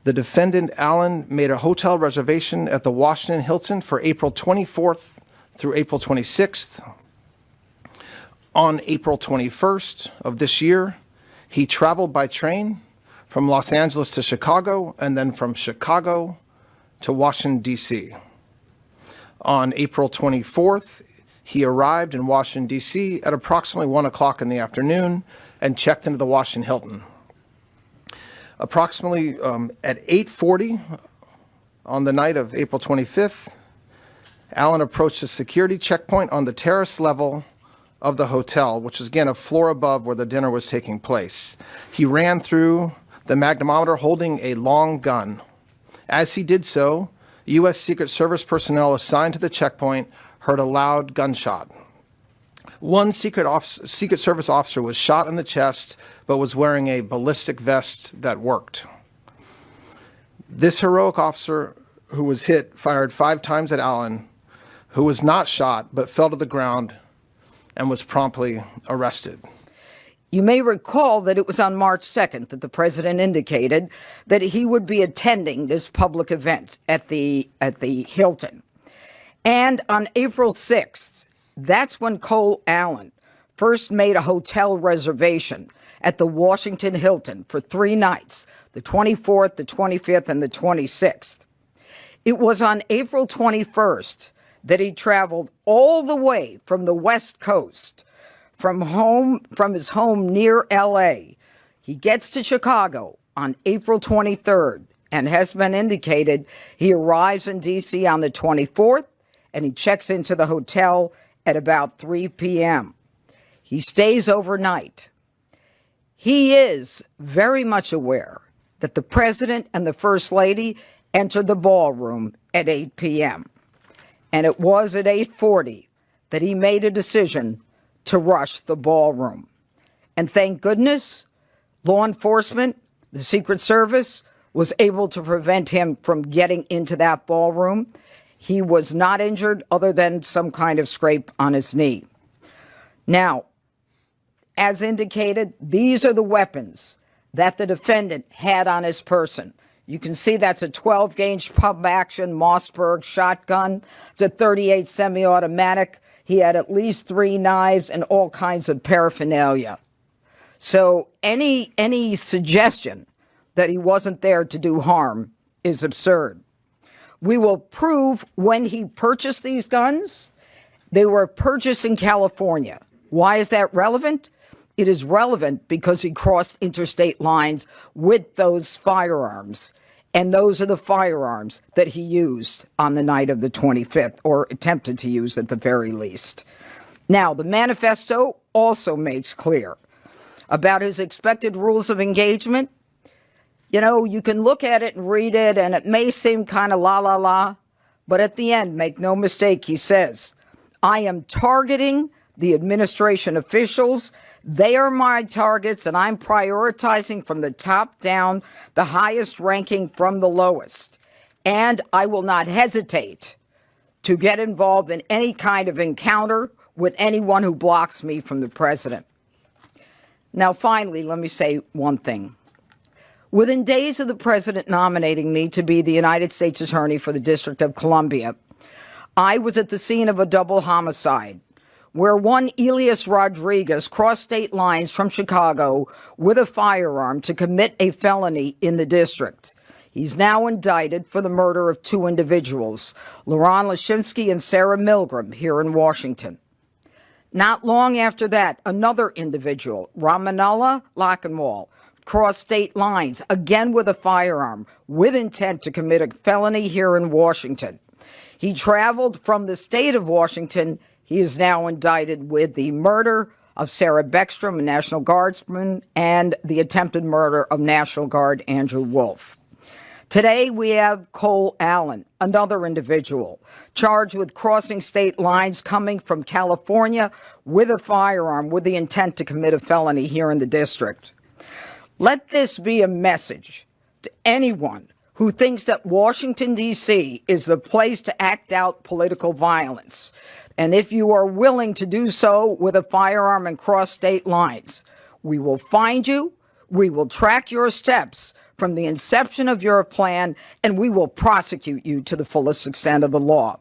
The defendant, Allen, made a hotel reservation at the Washington Hilton for April 24th through April 26th. On April 21st of this year, he traveled by train from Los Angeles to Chicago and then from Chicago to Washington, D.C. On April 24th, he arrived in Washington, D.C. at approximately 1 o'clock in the afternoon and checked into the Washington Hilton. Approximately at 8:40 on the night of April 25th, Allen approached the security checkpoint on the terrace level of the hotel, which is again a floor above where the dinner was taking place. He ran through the magnetometer holding a long gun. As he did so, U.S. Secret Service personnel assigned to the checkpoint heard a loud gunshot. One Secret Service officer was shot in the chest, but was wearing a ballistic vest that worked. This heroic officer who was hit fired 5 times at Allen, who was not shot, but fell to the ground and was promptly arrested. You may recall that it was on March 2nd that the president indicated that he would be attending this public event at the Hilton. And on April 6th, that's when Cole Allen first made a hotel reservation at the Washington Hilton for 3 nights, the 24th, the 25th, and the 26th. It was on April 21st that he traveled all the way from the West Coast, from his home near L.A. He gets to Chicago on April 23rd, and has been indicated he arrives in D.C. on the 24th, and he checks into the hotel at about 3 p.m. He stays overnight. He is very much aware that the president and the first lady entered the ballroom at 8 p.m. And it was at 8:40 that he made a decision to rush the ballroom. And thank goodness, law enforcement, the Secret Service, was able to prevent him from getting into that ballroom. He was not injured other than some kind of scrape on his knee. Now, as indicated, these are the weapons that the defendant had on his person. You can see that's a 12-gauge pump-action Mossberg shotgun. It's a .38 semi-automatic. He had at least 3 knives and all kinds of paraphernalia. So any suggestion that he wasn't there to do harm is absurd. We will prove when he purchased these guns. They were purchased in California. Why is that relevant? It is relevant because he crossed interstate lines with those firearms. And those are the firearms that he used on the night of the 25th, or attempted to use at the very least. Now, the manifesto also makes clear about his expected rules of engagement. You know, you can look at it and read it, and it may seem kind of la, but at the end, make no mistake, he says, I am targeting the administration officials. They are my targets, and I'm prioritizing from the top down, the highest ranking from the lowest. And I will not hesitate to get involved in any kind of encounter with anyone who blocks me from the president. Now, finally, let me say one thing. Within days of the president nominating me to be the United States Attorney for the District of Columbia, I was at the scene of a double homicide where one Elias Rodriguez crossed state lines from Chicago with a firearm to commit a felony in the district. He's now indicted for the murder of 2 individuals, Laron Lashinsky and Sarah Milgram, here in Washington. Not long after that, another individual, Ramanullah Lachenwall, crossed state lines, again with a firearm, with intent to commit a felony here in Washington. He traveled from the state of Washington. He is now indicted with the murder of Sarah Beckstrom, a National Guardsman, and the attempted murder of National Guard Andrew Wolf. Today, we have Cole Allen, another individual, charged with crossing state lines coming from California with a firearm with the intent to commit a felony here in the district. Let this be a message to anyone who thinks that Washington, D.C. is the place to act out political violence. And if you are willing to do so with a firearm and cross state lines, we will find you, we will track your steps, from the inception of your plan, and we will prosecute you to the fullest extent of the law.